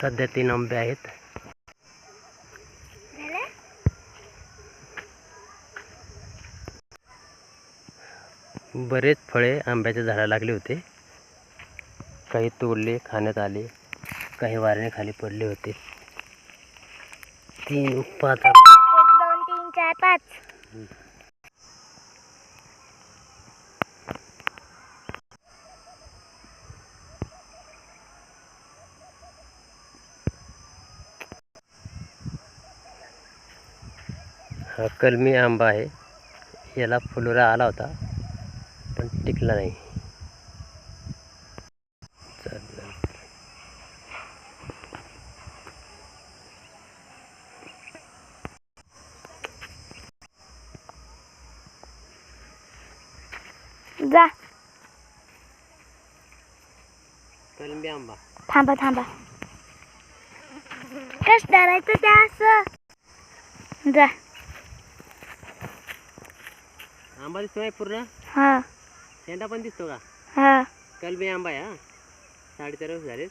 सध्या 3 आंबे आहेत. बरेच फळे आंब्याच्या झाडाला लागले होते. काही तोडले, खाण्यात आले, काही वाऱ्याने खाली पडले होते. 3 5 1 2 3 4 5. हा कलमी आंबा आहे. याला फुलोरा आला होता पण टिकला नाही. जा कलमी आंबा थांबा थांबा. कस धरायचं त्या असं. जा आंबा दिसतोय पूर्ण. हा शेंडा पण दिसतो का? हा कलमी आंबा आहे. हा 13.5 झाले.